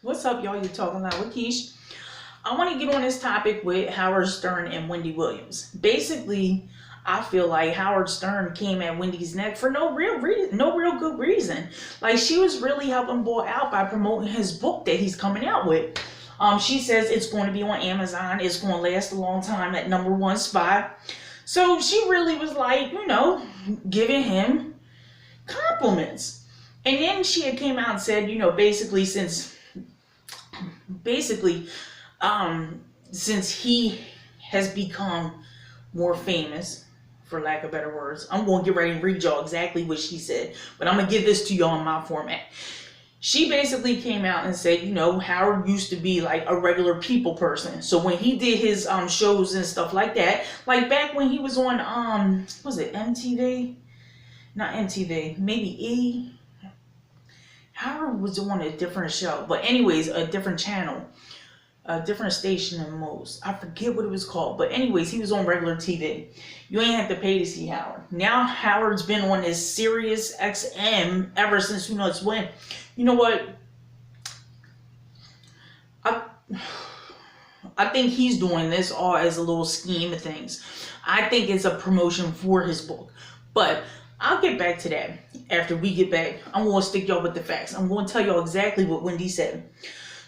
What's up, y'all? You're talking loud with Keish. I want to get on this topic with Howard Stern and Wendy Williams. Basically, I feel like Howard Stern came at Wendy's neck for no real reason, no real good reason. Like, she was really helping boy out by promoting his book that he's coming out with. She says it's going to be on Amazon. It's going to last a long time at #1 spot. So she really was like, giving him compliments. And then she had came out and said, basically, since he has become more famous, for lack of better words, I'm going to get ready and read y'all exactly what she said, but I'm going to give this to y'all in my format. She basically came out and said, Howard used to be like a regular people person. So when he did his shows and stuff like that, like back when he was on, was it MTV? Not MTV, maybe E. Howard was on a different show, but anyways, a different channel, a different station than most. I forget what it was called, but anyways, he was on regular TV. You ain't have to pay to see Howard. Now Howard's been on this Sirius XM ever since who knows when. You know what? I think he's doing this all as a little scheme of things. I think it's a promotion for his book, but I'll get back to that after we get back. I'm going to stick y'all with the facts. I'm going to tell y'all exactly what Wendy said.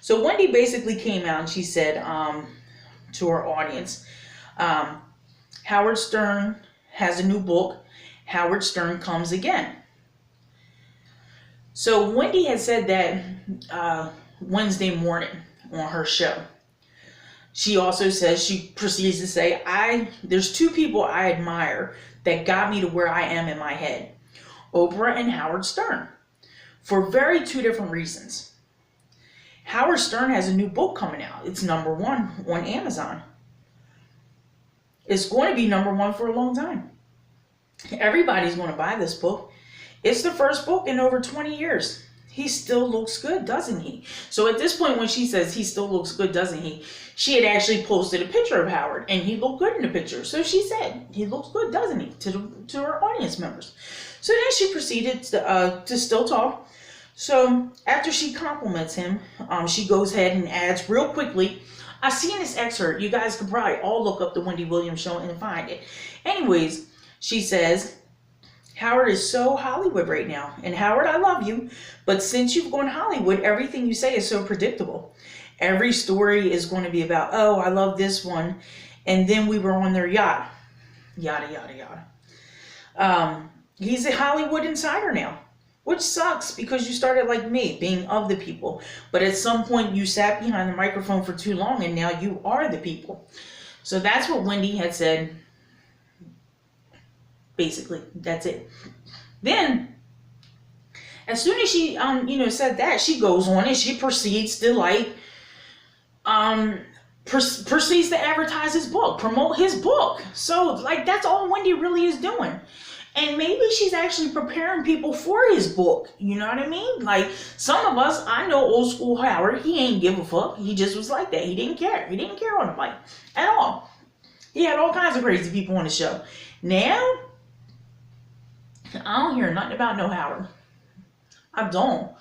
So Wendy basically came out and she said to her audience, Howard Stern has a new book, Howard Stern Comes Again. So Wendy had said that Wednesday morning on her show. She also says, she proceeds to say, there's two people I admire that got me to where I am in my head. Oprah and Howard Stern. For very two different reasons. Howard Stern has a new book coming out. It's #1 on Amazon. It's going to be #1 for a long time. Everybody's going to buy this book. It's the first book in over 20 years. He still looks good, doesn't he? So at this point, when she says he still looks good, doesn't he? She had actually posted a picture of Howard, and he looked good in the picture. So she said, he looks good, doesn't he? To her audience members. So then she proceeded to still talk. So after she compliments him, she goes ahead and adds real quickly. I seen this excerpt. You guys can probably all look up the Wendy Williams show and find it. Anyways, she says, Howard is so Hollywood right now. And Howard, I love you, but since you've gone Hollywood, everything you say is so predictable. Every story is going to be about, oh, I love this one. And then we were on their yacht. Yada, yada, yada. He's a Hollywood insider now, which sucks because you started like me, being of the people. But at some point you sat behind the microphone for too long and now you are the people. So that's what Wendy had said. Basically, that's it. Then, as soon as she, said that, she goes on and she proceeds to proceeds to advertise his book, promote his book. So, that's all Wendy really is doing. And maybe she's actually preparing people for his book. You know what I mean? Like, some of us, I know old school Howard, he ain't give a fuck. He just was like that. He didn't care. He didn't care on the mic at all. He had all kinds of crazy people on the show. Now, I don't hear nothing about no Howard. I don't.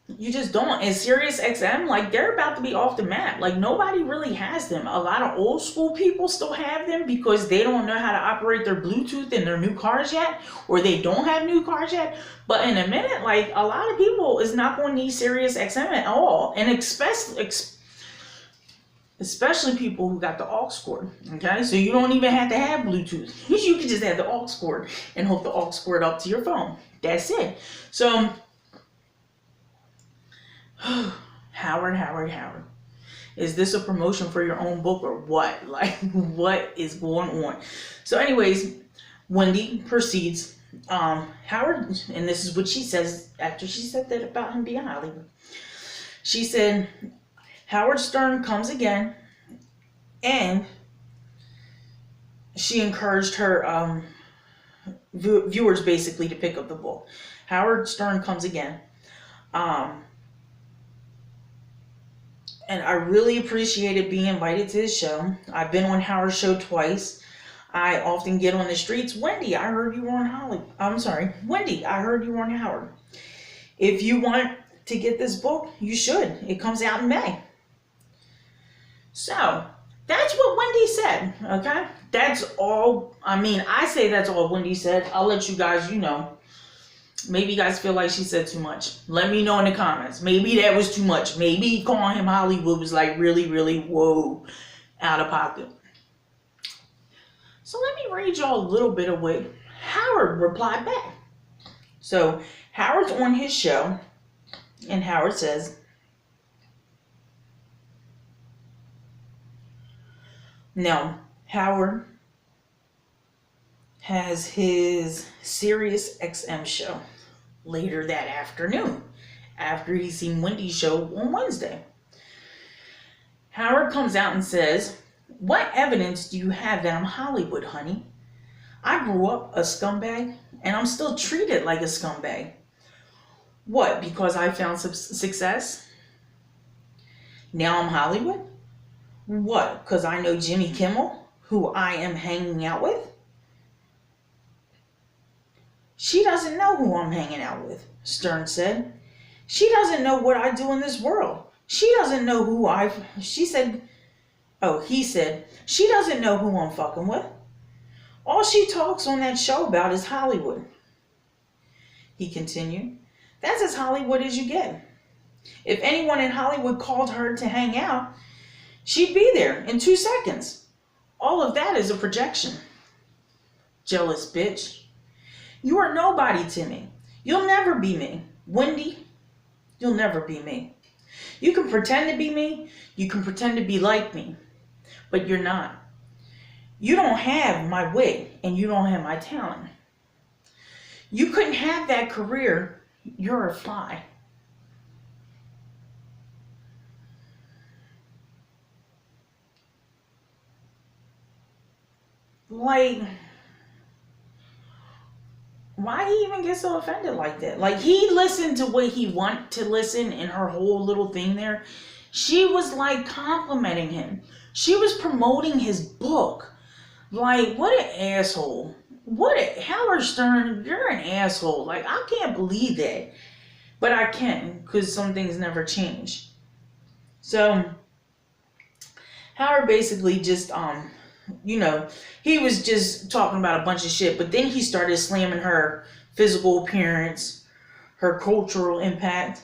You just don't. And Sirius XM, they're about to be off the map. Nobody really has them. A lot of old school people still have them because they don't know how to operate their Bluetooth in their new cars yet, or they don't have new cars yet. But in a minute, a lot of people is not going to need Sirius XM at all. And especially people who got the aux cord, okay? So you don't even have to have Bluetooth. You can just have the aux cord and hook the aux cord up to your phone. That's it. So, Howard. Is this a promotion for your own book or what? What is going on? So anyways, Wendy proceeds. Howard, and this is what she says after she said that about him being Hollywood. She said, Howard Stern comes again, and she encouraged her viewers basically to pick up the book. Howard Stern comes again. And I really appreciated being invited to his show. I've been on Howard's show twice. I often get on the streets. Wendy, I heard you were on Wendy, I heard you were on Howard. If you want to get this book, you should. It comes out in May. So, that's what Wendy said, okay? That's all, I say that's all Wendy said. I'll let you guys, maybe you guys feel like she said too much. Let me know in the comments. Maybe that was too much. Maybe calling him Hollywood was like really, really, whoa, out of pocket. So let me read y'all a little bit of what Howard replied back. So Howard's on his show, and Howard says, now, Howard has his Sirius XM show later that afternoon after he's seen Wendy's show on Wednesday. Howard comes out and says, what evidence do you have that I'm Hollywood, honey? I grew up a scumbag and I'm still treated like a scumbag. What, because I found success? Now I'm Hollywood? What, because I know Jimmy Kimmel, who I am hanging out with? She doesn't know who I'm hanging out with, Stern said. She doesn't know what I do in this world. She doesn't know who he said, she doesn't know who I'm fucking with. All she talks on that show about is Hollywood. He continued, that's as Hollywood as you get. If anyone in Hollywood called her to hang out, she'd be there in 2 seconds. All of that is a projection. Jealous bitch. You are nobody to me. You'll never be me. Wendy, you'll never be me. You can pretend to be me. You can pretend to be like me. But you're not. You don't have my wit and you don't have my talent. You couldn't have that career. You're a fly. Like, why he even get so offended like that? Like, he listened to what he wanted to listen in her whole little thing there. She was like complimenting him. She was promoting his book. Like, what an asshole. Howard Stern, you're an asshole. Like, I can't believe that. But I can, because some things never change. So, Howard basically just, he was just talking about a bunch of shit, but then he started slamming her physical appearance, her cultural impact.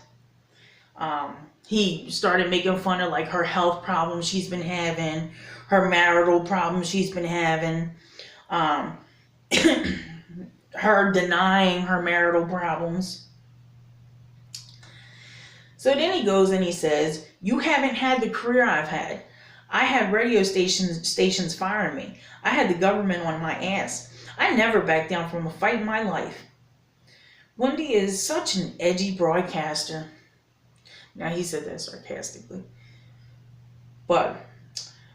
He started making fun of like her health problems she's been having, her marital problems she's been having, her denying her marital problems. So then he goes and he says, you haven't had the career I've had. I had radio stations firing me. I had the government on my ass. I never backed down from a fight in my life. Wendy is such an edgy broadcaster. Now, he said that sarcastically. But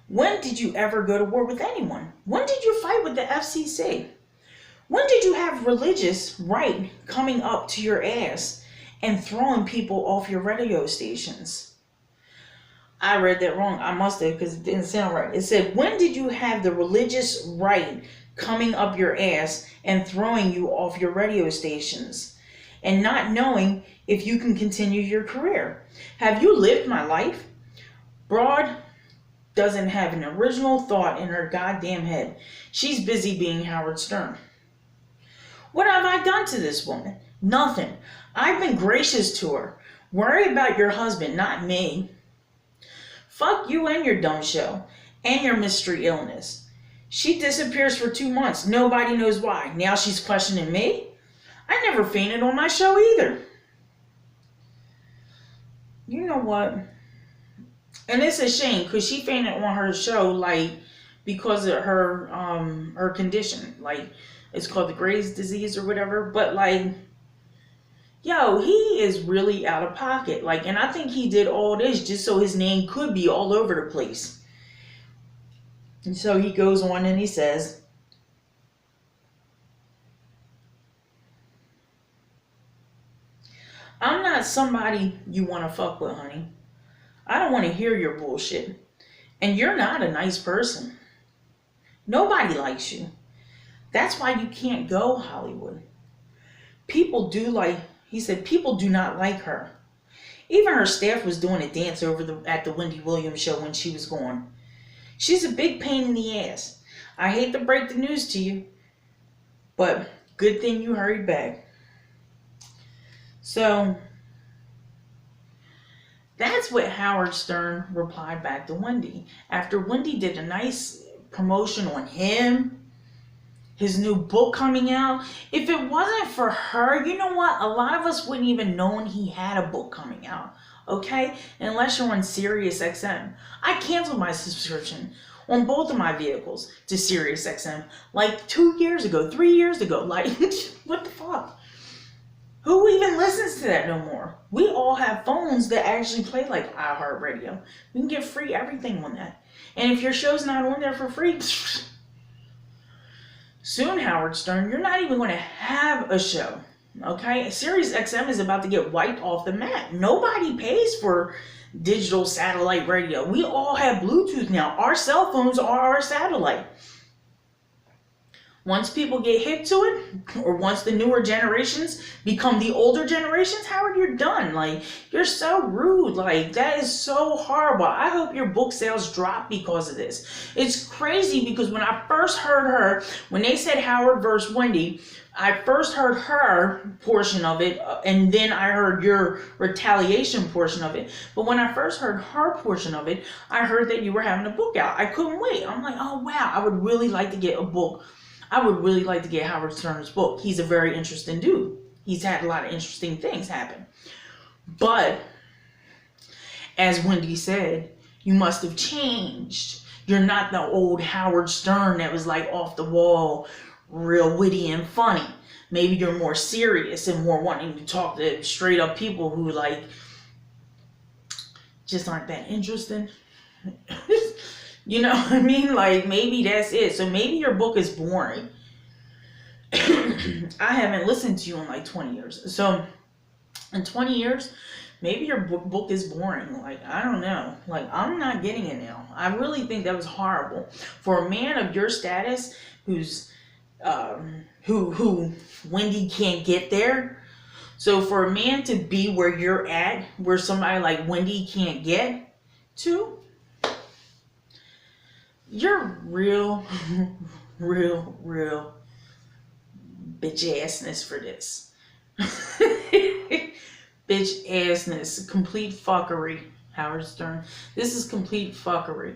when did you ever go to war with anyone? When did you fight with the FCC? When did you have religious right coming up to your ass and throwing people off your radio stations? I read that wrong. I must have, because it didn't sound right. It said, when did you have the religious right coming up your ass and throwing you off your radio stations and not knowing if you can continue your career? Have you lived my life? Broad doesn't have an original thought in her goddamn head. She's busy being Howard Stern. What have I done to this woman? Nothing. I've been gracious to her. Worry about your husband, not me. Fuck you and your dumb show and your mystery illness. She disappears for 2 months. Nobody knows why. Now she's questioning me? I never fainted on my show either. You know what? And it's a shame because she fainted on her show like because of her condition. Like, it's called the Graves' disease or whatever. But like, yo, he is really out of pocket. Like, and I think he did all this just so his name could be all over the place. And so he goes on and he says, I'm not somebody you want to fuck with, honey. I don't want to hear your bullshit. And you're not a nice person. Nobody likes you. That's why you can't go Hollywood. People do not like her. Even her staff was doing a dance at the Wendy Williams show when she was gone. She's a big pain in the ass. I hate to break the news to you, but good thing you hurried back. So that's what Howard Stern replied back to Wendy. After Wendy did a nice promotion on him, his new book coming out. If it wasn't for her, you know what? A lot of us wouldn't even known he had a book coming out. Okay? Unless you're on Sirius XM. I canceled my subscription on both of my vehicles to Sirius XM like 2 years ago, 3 years ago. Like, what the fuck? Who even listens to that no more? We all have phones that actually play like iHeartRadio. We can get free everything on that. And if your show's not on there for free, soon, Howard Stern, you're not even going to have a show. Okay? Sirius XM is about to get wiped off the map. Nobody pays for digital satellite radio. We all have Bluetooth now. Our cell phones are our satellite. Once people get hip to it, or once the newer generations become the older generations, Howard, you're done. Like, you're so rude. Like, that is so horrible. I hope your book sales drop because of this. It's crazy because when I first heard her, when they said Howard versus Wendy, I first heard her portion of it, and then I heard your retaliation portion of it. But when I first heard her portion of it, I heard that you were having a book out. I couldn't wait. I'm like, oh, wow, I would really like to get a book. I would really like to get Howard Stern's book. He's a very interesting dude. He's had a lot of interesting things happen. But, as Wendy said, you must have changed. You're not the old Howard Stern that was like off the wall, real witty and funny. Maybe you're more serious and more wanting to talk to straight up people who like just aren't that interesting. You know what I mean? Like, maybe that's it. So maybe your book is boring. I haven't listened to you in like 20 years. So in 20 years, maybe your book is boring. Like, I don't know. Like, I'm not getting it now. I really think that was horrible. For a man of your status who's, who Wendy can't get there. So for a man to be where you're at, where somebody like Wendy can't get to, you're real bitch assness for this. Bitch assness. Complete fuckery, Howard Stern. This is complete fuckery.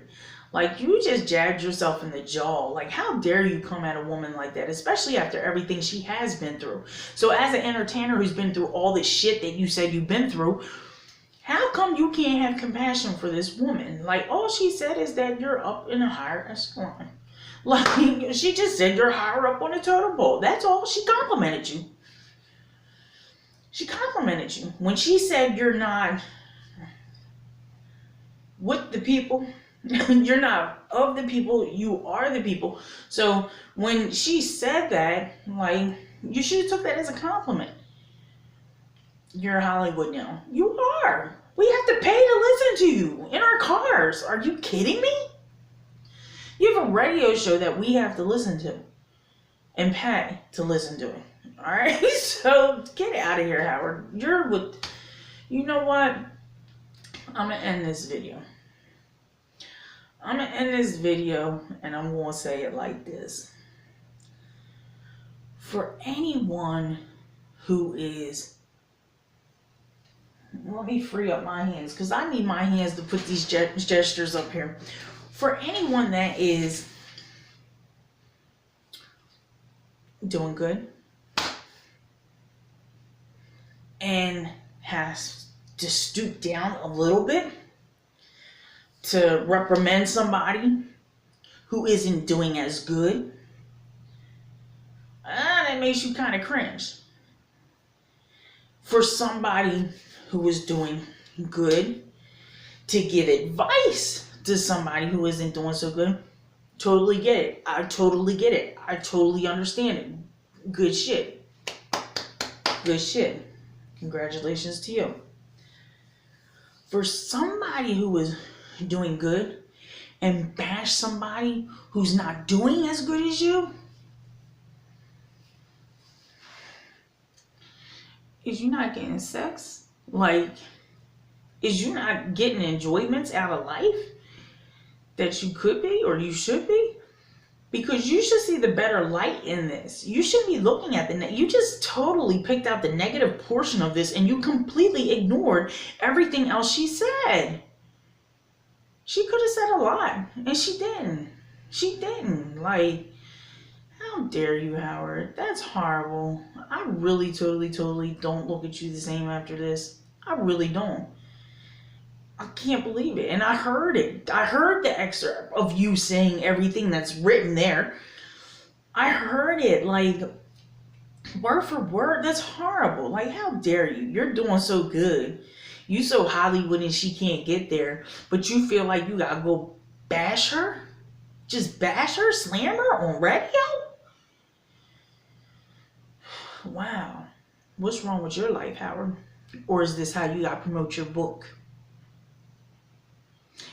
Like, you just jabbed yourself in the jaw. Like, how dare you come at a woman like that, especially after everything she has been through. So as an entertainer who's been through all this shit that you said you've been through, how come you can't have compassion for this woman? Like, all she said is that you're up in a higher echelon. Like, she just said you're higher up on the totem pole. That's all. She complimented you. She complimented you. When she said you're not with the people, you're not of the people, you are the people. So when she said that, like, you should have took that as a compliment. You're Hollywood now. You are. We have to pay to listen to you in our cars. Are you kidding me? You have a radio show that we have to listen to and pay to listen to it. All right? So get out of here, Howard. You're with... You know what? I'm going to end this video. I'm going to end this video and I'm going to say it like this. For anyone who is... Let me free up my hands because I need my hands to put these gestures up here. For anyone that is doing good and has to stoop down a little bit to reprimand somebody who isn't doing as good, that makes you kind of cringe. For somebody who is doing good to give advice to somebody who isn't doing so good, totally get it. I totally get it. I totally understand it. Good shit. Good shit. Congratulations to you. For somebody who is doing good and bash somebody who's not doing as good as you, is you not getting sex? Like, Is you not getting enjoyments out of life that you could be or you should be? Because you should see the better light in this. You should be looking at you just totally picked out the negative portion of this and you completely ignored everything else she said. She could have said a lot and she didn't. She didn't. Like, how dare you, Howard? That's horrible. I really totally don't look at you the same after this. I really don't. I can't believe it. And I heard it. I heard the excerpt of you saying everything that's written there. I heard it, like, word for word. That's horrible. Like, how dare you? You're doing so good. You so Hollywood and she can't get there. But you feel like you gotta go bash her? Just bash her? Slam her on radio? Wow. What's wrong with your life, Howard? Or is this how you gotta promote your book?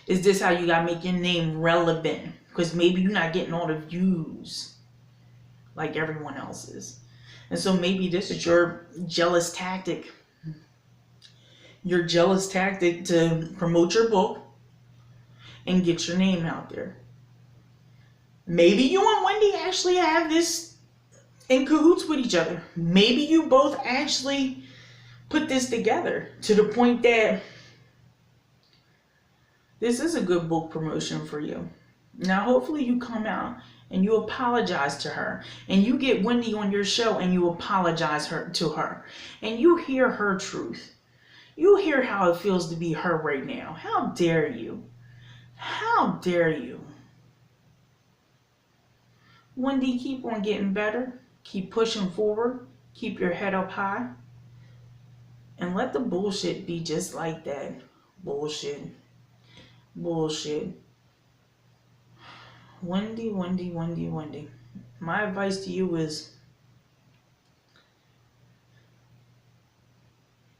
Is this how you gotta make your name relevant? Because maybe you're not getting all the views like everyone else is. And so maybe this is your jealous tactic. Your jealous tactic to promote your book and get your name out there. Maybe you and Wendy actually have this in cahoots with each other. Maybe you both actually put this together to the point that this is a good book promotion for you. Now, hopefully you come out and you apologize to her. And you get Wendy on your show and you apologize to her. And you hear her truth. You hear how it feels to be her right now. How dare you? How dare you? Wendy, keep on getting better. Keep pushing forward. Keep your head up high. And let the bullshit be just like that. Bullshit. Bullshit. Wendy. My advice to you is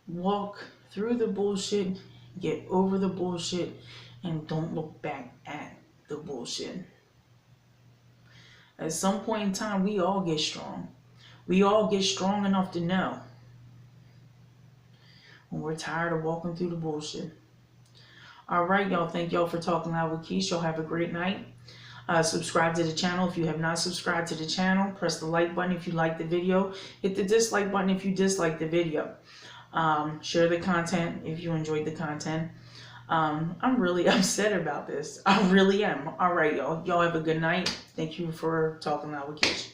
walk through the bullshit, get over the bullshit, and don't look back at the bullshit. At some point in time, we all get strong. We all get strong enough to know when we're tired of walking through the bullshit. All right, y'all. Thank y'all for talking loud with Keish. Y'all have a great night. Subscribe to the channel if you have not subscribed to the channel. Press the like button if you like the video. Hit the dislike button if you dislike the video. Share the content if you enjoyed the content. I'm really upset about this. I really am. All right, y'all. Y'all have a good night. Thank you for talking loud with Keish.